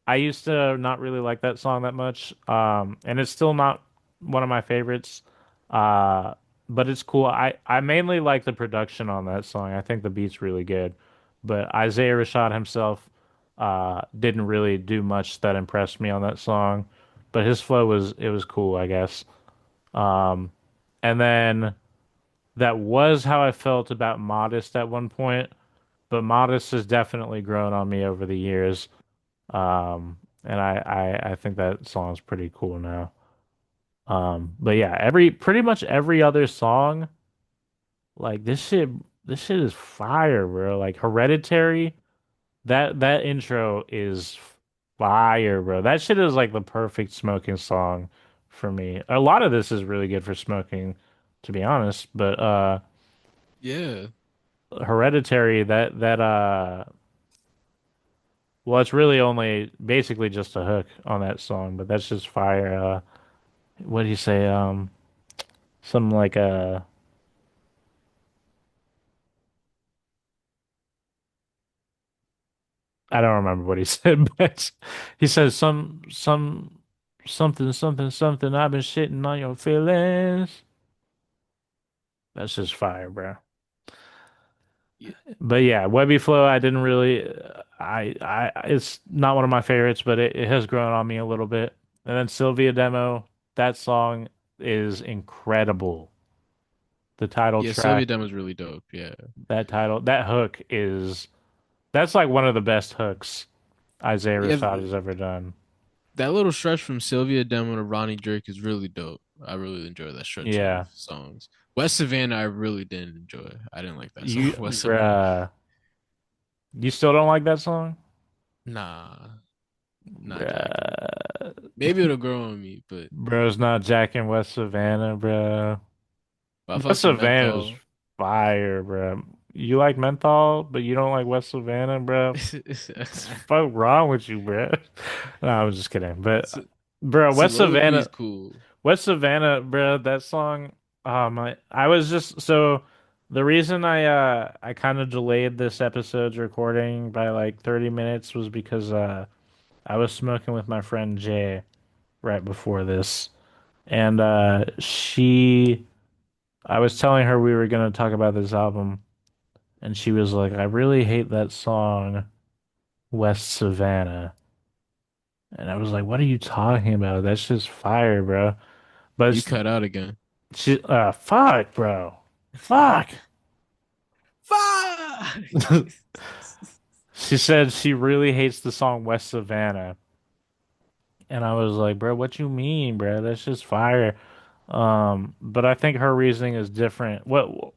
I used to not really like that song that much. And it's still not one of my favorites. Uh, but it's cool. I mainly like the production on that song. I think the beat's really good. But Isaiah Rashad himself didn't really do much that impressed me on that song. But his flow was it was cool, I guess. Um, and then that was how I felt about Modest at one point, but Modest has definitely grown on me over the years. And I think that song's pretty cool now. But yeah, pretty much every other song, like this shit is fire, bro. Like Hereditary, that intro is fire, bro. That shit is like the perfect smoking song for me. A lot of this is really good for smoking, to be honest, but Yeah. Hereditary, well, it's really only basically just a hook on that song, but that's just fire. What do you say? Something like I don't remember what he said, but he says something. I've been shitting on your feelings. That's just fire, bro. Yeah. But yeah, Webby Flow, I didn't really, it's not one of my favorites, but it has grown on me a little bit. And then Sylvia Demo, that song is incredible. The title Yeah, Sylvia track, Demo is really dope. Yeah. that hook that's like one of the best hooks Isaiah Yeah, Rashad has ever done. that little stretch from Sylvia Demo to Ronnie Drake is really dope. I really enjoy that stretch of Yeah, songs. West Savannah, I really didn't enjoy. I didn't like that song, you, West Savannah. bruh, you still don't like that song? Nah, not jacking. Bruh, Maybe it'll grow on me, but bro's not Jack in West Savannah, bruh. I West fucks with Savannah's menthol. fire, bro. You like menthol, but you don't like West Savannah, bro. What's the fuck wrong with you, bro? No, I was just kidding. But, bro, Soliloquy is cool. West Savannah, bro. That song. My, I was just so the reason I kind of delayed this episode's recording by like 30 minutes was because I was smoking with my friend Jay right before this, and I was telling her we were gonna talk about this album. And she was like, I really hate that song, West Savannah. And I was like, what are you talking about? That's just fire, bro. But You it's, cut out again. Fuck, bro. Fuck. Fuck. She said she really hates the song West Savannah. And I was like, bro, what you mean, bro? That's just fire. But I think her reasoning is different. What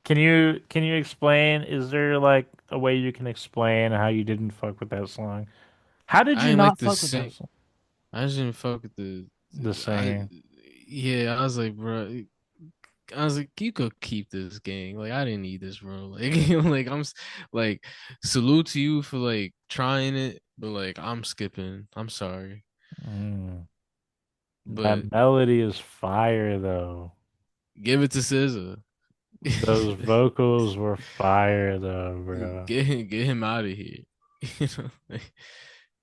can you explain? Is there like a way you can explain how you didn't fuck with that song? How did I you ain't like not the fuck with that sing. song? I just didn't fuck with The I singing. yeah, I was like, bro. I was like, you could keep this gang. Like, I didn't need this, bro. Like, like like, salute to you for like trying it, but like, I'm skipping. I'm sorry, Mm. but That melody is fire though. give it to SZA. Those vocals were fire though, bro. Get him out of here. You know, like,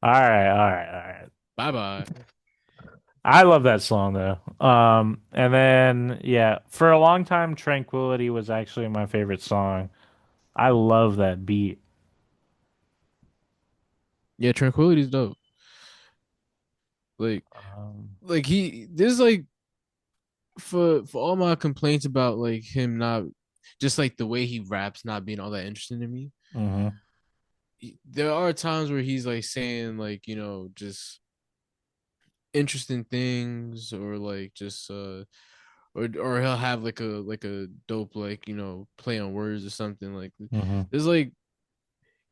All right, all right, all right. bye bye. I love that song though. And then yeah, for a long time, Tranquility was actually my favorite song. I love that beat. Yeah, Tranquility's dope. Like, Um, there's like for all my complaints about like him not just like the way he raps not being all that interesting to me. mhm, There are times where he's like saying like just interesting things or like just or he'll have like a dope like play on words or something like mhm, there's like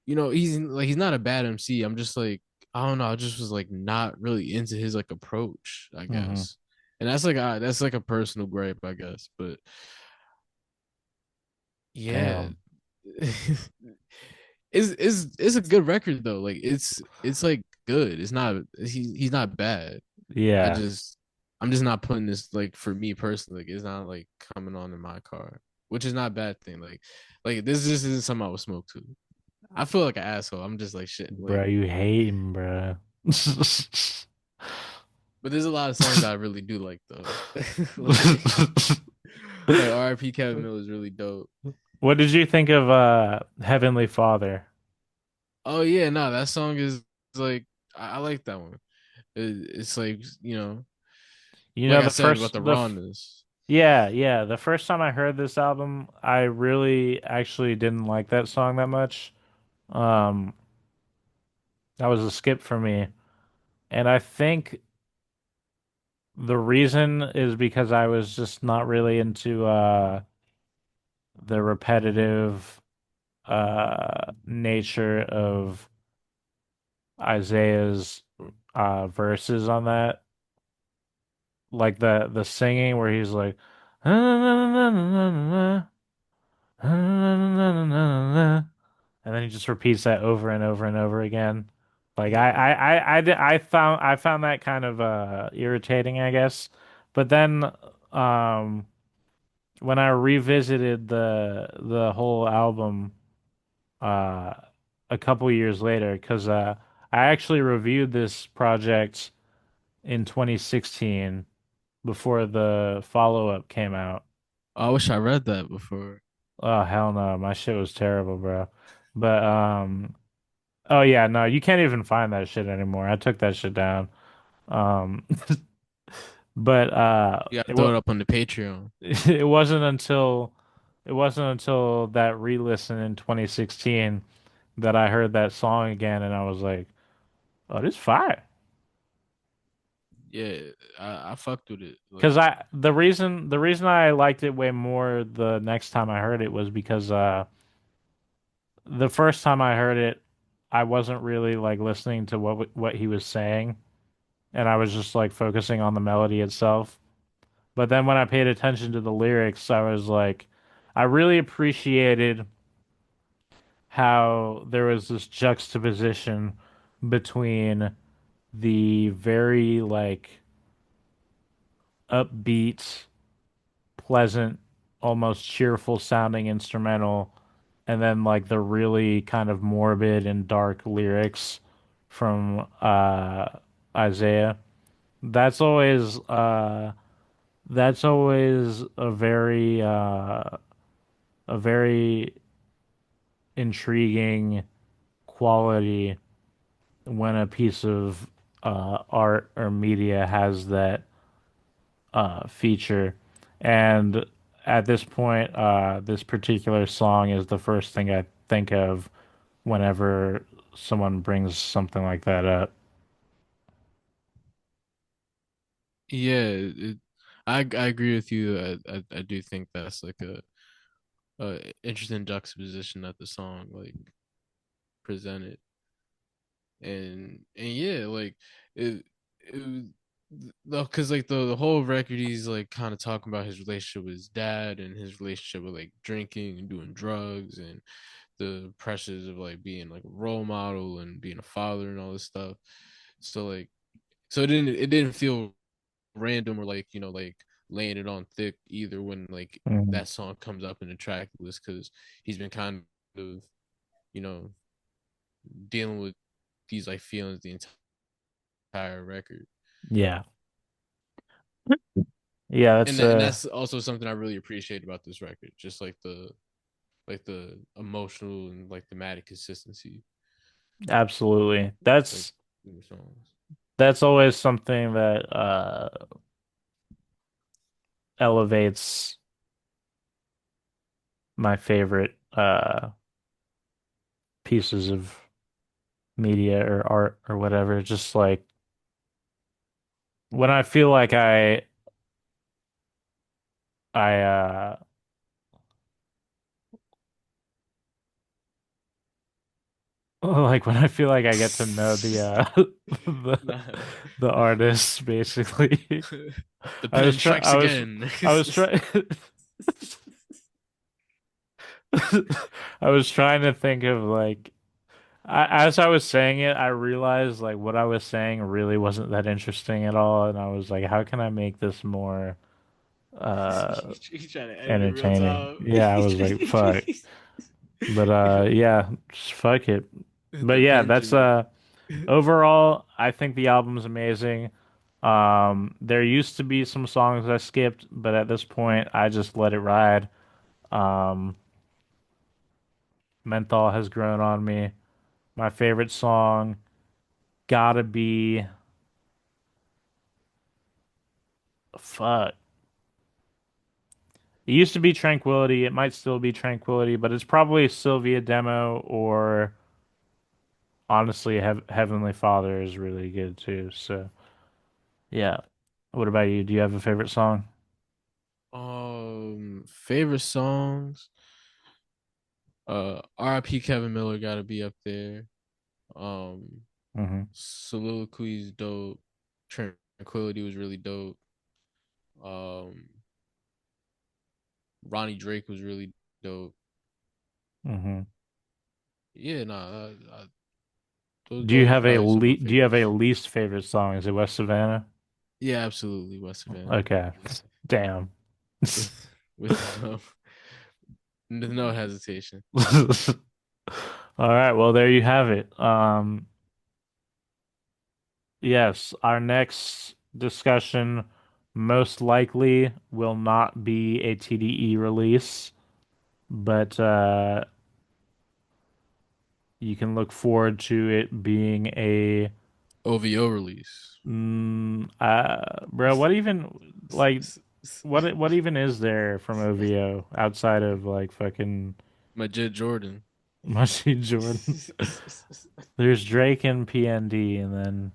he's not a bad MC. I'm just like I don't know. I just was like not really into his like approach, I mhm. guess, and that's like a personal gripe, I guess. But yeah, Damn. it's a good record though. Like it's like good. It's not he's not bad. I Yeah, just I'm just not putting this like for me personally. Like it's not like coming on in my car, which is not a bad thing. Like this just isn't something I would smoke to. I feel like an asshole. I'm just like shit. bro, Like, you hate him, bro. but there's a lot of songs that I really do like though. like R.I.P. Kevin Miller is really dope. What did you think of Heavenly Father? Oh yeah, no, that song is like I like that one. It's like You like know I said about the rawness. yeah, yeah, the first time I heard this album, I really actually didn't like that song that much. Um, that was a skip for me. And I think the reason is because I was just not really into the repetitive nature of Isaiah's verses on that. Like the singing where he's like and then he just repeats that over and over and over again. Like I found that kind of irritating, I guess. But then um when I revisited the whole album uh a couple years later, because I actually reviewed this project in 2016 before the follow-up came out. I wish I read that before. Oh hell no, my shit was terrible, bro. But oh yeah, no, you can't even find that shit anymore. I took that shit down. Um but You gotta throw it up on the Patreon. it wasn't until that re-listen in 2016 that I heard that song again and I was like, "Oh, this fire." Yeah, I fucked with it. Because Like I the reason I liked it way more the next time I heard it was because the first time I heard it I wasn't really like listening to what he was saying and I was just like focusing on the melody itself. But then when I paid attention to the lyrics, I was like, I really appreciated how there was this juxtaposition between the very like upbeat, pleasant, almost cheerful sounding instrumental, and then like the really kind of morbid and dark lyrics from Isaiah. That's always that's always a very intriguing quality when a piece of art or media has that feature. And at this point, this particular song is the first thing I think of whenever someone brings something like that up. Yeah, I agree with you. I do think that's like a interesting juxtaposition that the song like presented, and yeah, like it because like the whole record he's like kind of talking about his relationship with his dad and his relationship with like drinking and doing drugs and the pressures of like being like a role model and being a father and all this stuff. So like so it didn't feel random or like like laying it on thick either when like Mhm. that song comes up in the track list because he's been kind of you know dealing with these like feelings the entire record. Yeah. Yeah, And that's and that's also something I really appreciate about this record, just like the emotional and like thematic consistency, absolutely. like That's in the songs. that's always something that elevates my favorite pieces of media or art or whatever. Just like when I feel like I like when I feel like I get to know the the Nah. the artists basically. The pen strikes again. I was trying I was trying to think of like as I was saying it, I realized like what I was saying really wasn't that interesting at all, and I was like, how can I make this more uh You trying to edit it real entertaining? time. Yeah, I was like, fuck. But yeah, just fuck it. But The yeah, pen that's trigger. overall, I think the album's amazing. There used to be some songs I skipped, but at this point, I just let it ride. Um, Menthol has grown on me. My favorite song gotta be fuck. It used to be Tranquility. It might still be Tranquility, but it's probably Cilvia Demo or honestly, Heavenly Father is really good too. So yeah. What about you? Do you have a favorite song? Favorite songs. R.I.P. Kevin Miller got to be up there. Um, Hmm. Soliloquy is dope. Tranquility was really dope. Um, Ronnie Drake was really dope. Hmm. Yeah, nah, those Do you those are have a probably some of my do you have a favorites. least favorite song? Is it West Savannah? Yeah, absolutely, West Savannah. Okay. Damn. With no hesitation. All right, well there you have it. Yes, our next discussion most likely will not be a TDE release, but you can look forward to it being a OVO release. bro, what even like what even is there from OVO outside of like fucking Majid Jordan. Mushy Jordan? There's Drake and PND and then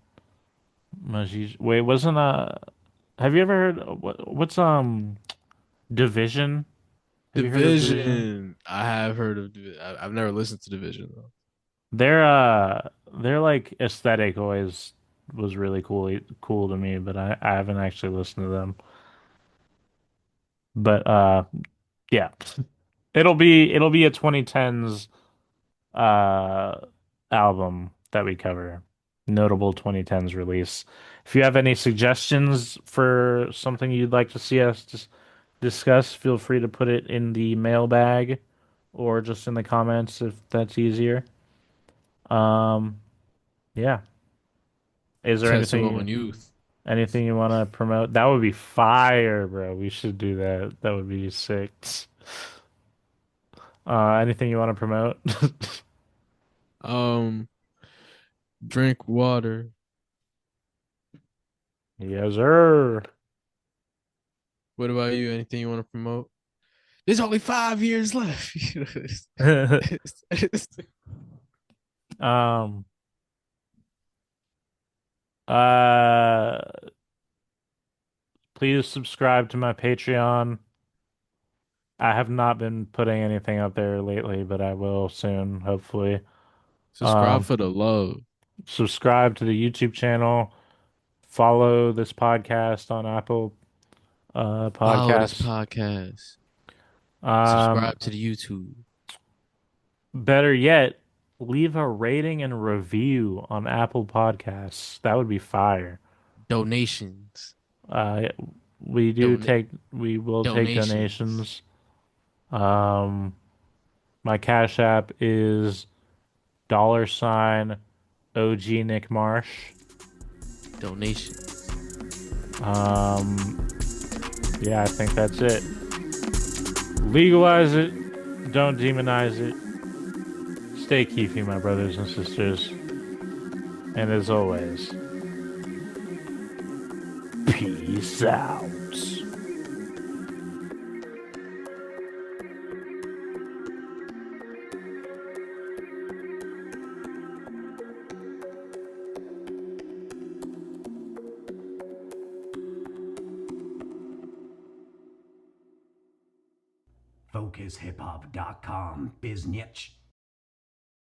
Mushy. Wait, wasn't have you ever heard what's Division? Have you heard of Division? Division. I have heard of. I've never listened to Division though. Their like aesthetic always was really cool to me, but I haven't actually listened to them. But yeah. It'll be a 2010s uh album that we cover. Notable 2010s release. If you have any suggestions for something you'd like to see us discuss, feel free to put it in the mailbag or just in the comments if that's easier. Um, yeah. Is there Tattoo on youth. anything you want to promote? That would be fire, bro. We should do that. That would be sick. Anything you want to promote? Um, drink water. Yes, sir. What about you? Anything you want to promote? There's only 5 years left. Um, uh, please subscribe to my Patreon. I have not been putting anything up there lately, but I will soon, hopefully. Subscribe Um, for the love. subscribe to the YouTube channel. Follow this podcast on Apple Follow this Podcasts. podcast. Um, Subscribe to the YouTube. better yet, leave a rating and review on Apple Podcasts. That would be fire. Donations. Uh, Don we will take donations. donations. Um, my Cash App is $ OG Nick Marsh. Donations. Um, yeah, I think that's it. Legalize it. Don't demonize it. Stay keefy, my brothers and sisters. And as always, peace out. FocusHipHop.com, biznitch.